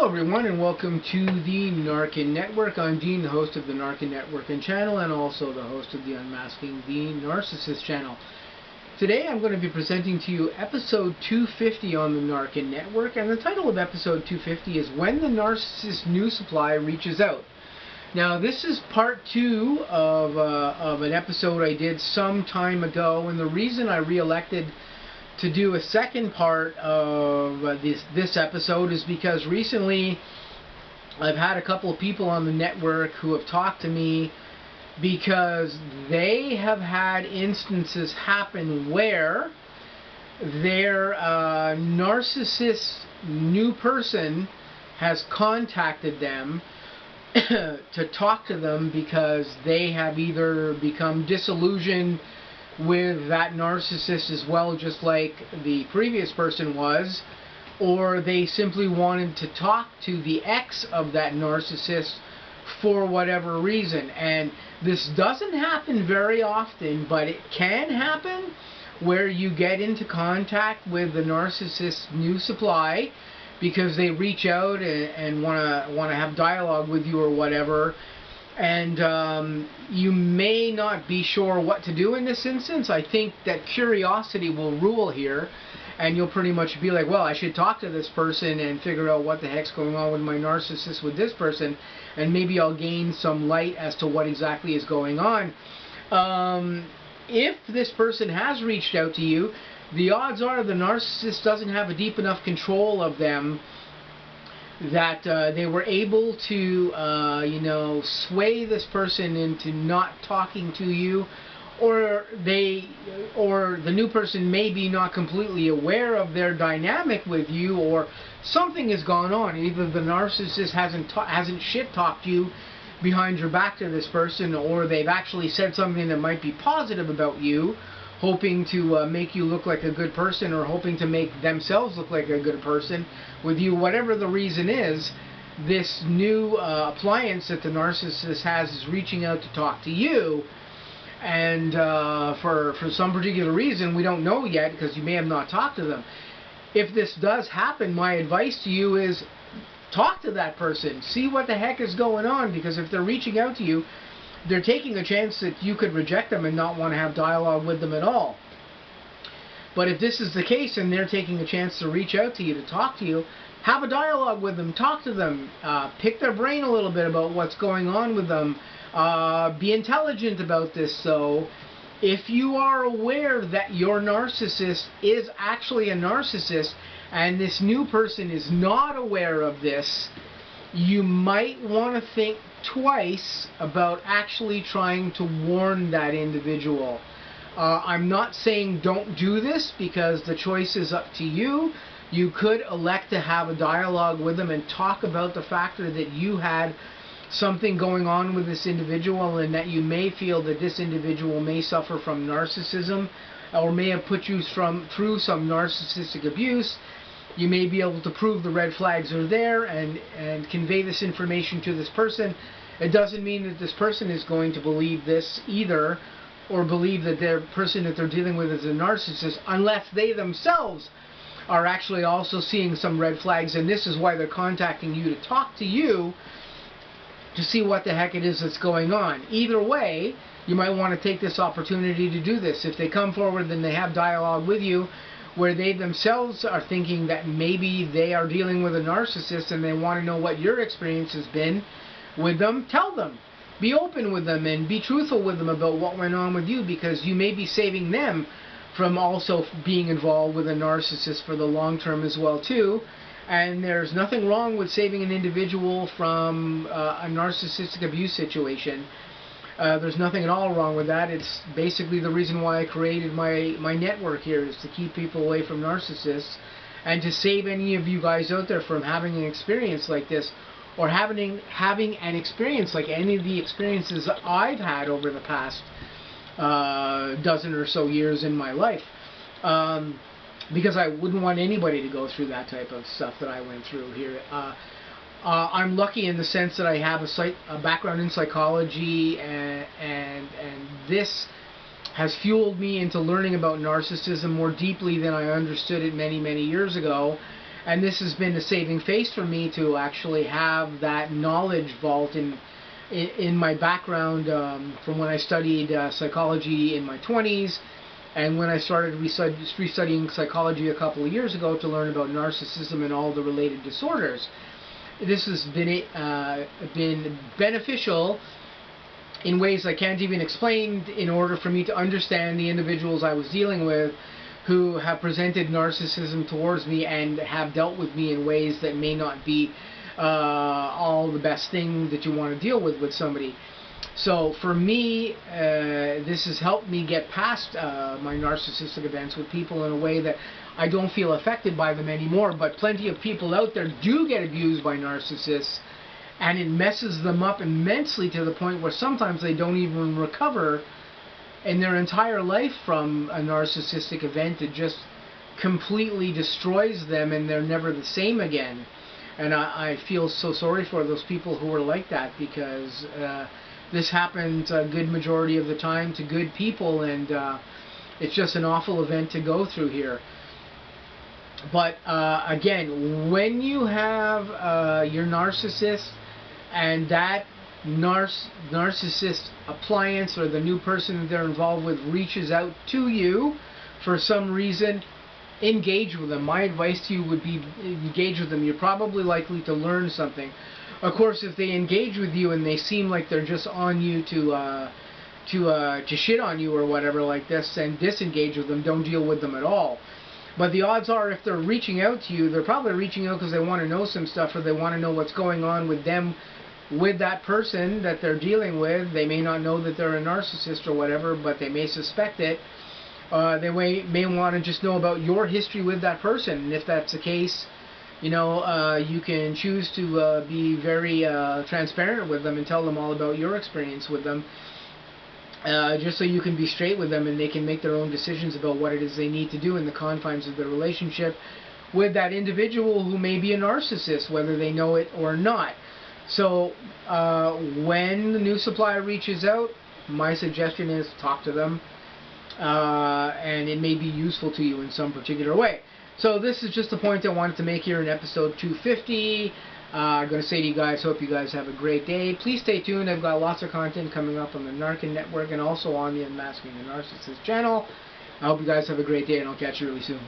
everyone, and welcome to the NARCN Network. I'm Dean, the host of the NARCN Network and channel, and also the host of the Unmasking the Narcissist channel. Today I'm going to be presenting to you episode 250 on the NARCN Network, and the title of episode 250 is When the Narcissist New Supply Reaches Out. Now, this is part 2 of an episode I did some time ago, and the reason I re-elected to do a second part of this episode is because recently I've had a couple of people on the network who have talked to me because they have had instances happen where their narcissist new person has contacted them to talk to them because they have either become disillusioned with that narcissist as well, just like the previous person was, or they simply wanted to talk to the ex of that narcissist for whatever reason. And this doesn't happen very often, but it can happen where you get into contact with the narcissist's new supply because they reach out and want to have dialogue with you or whatever. And you may not be sure what to do in this instance. I think that curiosity will rule here, and you'll pretty much be like, well, I should talk to this person and figure out what the heck's going on with my narcissist with this person, and maybe I'll gain some light as to what exactly is going on. If this person has reached out to you, the odds are the narcissist doesn't have a deep enough control of them that they were able to, sway this person into not talking to you, or the new person may be not completely aware of their dynamic with you, or something has gone on. Either the narcissist hasn't shit-talked you behind your back to this person, or they've actually said something that might be positive about you, hoping to make you look like a good person, or hoping to make themselves look like a good person with you. Whatever the reason is, this new appliance that the narcissist has is reaching out to talk to you, and for some particular reason we don't know yet, because you may have not talked to them. If this does happen, my advice to you is talk to that person, see what the heck is going on, because if they're reaching out to you, they're taking a chance that you could reject them and not want to have dialogue with them at all. But if this is the case and they're taking a chance to reach out to you, to talk to you, have a dialogue with them, talk to them, pick their brain a little bit about what's going on with them. Be intelligent about this, though. If you are aware that your narcissist is actually a narcissist and this new person is not aware of this, you might want to think twice about actually trying to warn that individual. I'm not saying don't do this, because the choice is up to you. You could elect to have a dialogue with them and talk about the factor that you had something going on with this individual, and that you may feel that this individual may suffer from narcissism, or may have put you through some narcissistic abuse. You may be able to prove the red flags are there and convey this information to this person. It doesn't mean that this person is going to believe this either, or believe that their person that they're dealing with is a narcissist, unless they themselves are actually also seeing some red flags, and this is why they're contacting you, to talk to you, to see what the heck it is that's going on. Either way, you might want to take this opportunity to do this. If they come forward and they have dialogue with you, where they themselves are thinking that maybe they are dealing with a narcissist and they want to know what your experience has been with them, tell them. Be open with them and be truthful with them about what went on with you, because you may be saving them from also being involved with a narcissist for the long term as well too. And there's nothing wrong with saving an individual from a narcissistic abuse situation. There's nothing at all wrong with that. It's basically the reason why I created my network here, is to keep people away from narcissists and to save any of you guys out there from having an experience like this, or having an experience like any of the experiences I've had over the past dozen or so years in my life. Because I wouldn't want anybody to go through that type of stuff that I went through here. I'm lucky in the sense that I have a background in psychology, and this has fueled me into learning about narcissism more deeply than I understood it many, many years ago. And this has been a saving face for me to actually have that knowledge vault in my background from when I studied psychology in my 20s, and when I started restudying psychology a couple of years ago to learn about narcissism and all the related disorders. This has been beneficial in ways I can't even explain, in order for me to understand the individuals I was dealing with who have presented narcissism towards me and have dealt with me in ways that may not be all the best thing that you want to deal with somebody. So for me, this has helped me get past my narcissistic events with people in a way that I don't feel affected by them anymore. But plenty of people out there do get abused by narcissists, and it messes them up immensely to the point where sometimes they don't even recover in their entire life from a narcissistic event. It just completely destroys them and they're never the same again. And I feel so sorry for those people who are like that, because this happens a good majority of the time to good people, and it's just an awful event to go through here. But again, when you have your narcissist, and that narcissist appliance or the new person that they're involved with reaches out to you for some reason, engage with them. My advice to you would be engage with them. You're probably likely to learn something. Of course, if they engage with you and they seem like they're just on you to shit on you or whatever like this, then disengage with them. Don't deal with them at all. But the odds are, if they're reaching out to you, they're probably reaching out because they want to know some stuff, or they want to know what's going on with them, with that person that they're dealing with. They may not know that they're a narcissist or whatever, but they may suspect it. They may want to just know about your history with that person. And if that's the case, you know, you can choose to be very transparent with them and tell them all about your experience with them, just so you can be straight with them and they can make their own decisions about what it is they need to do in the confines of their relationship with that individual who may be a narcissist, whether they know it or not. So when the new supplier reaches out, my suggestion is talk to them, and it may be useful to you in some particular way. So this is just a point I wanted to make here in episode 250. I'm going to say to you guys, hope you guys have a great day. Please stay tuned. I've got lots of content coming up on the NARCN network and also on the Unmasking the Narcissist channel. I hope you guys have a great day, and I'll catch you really soon.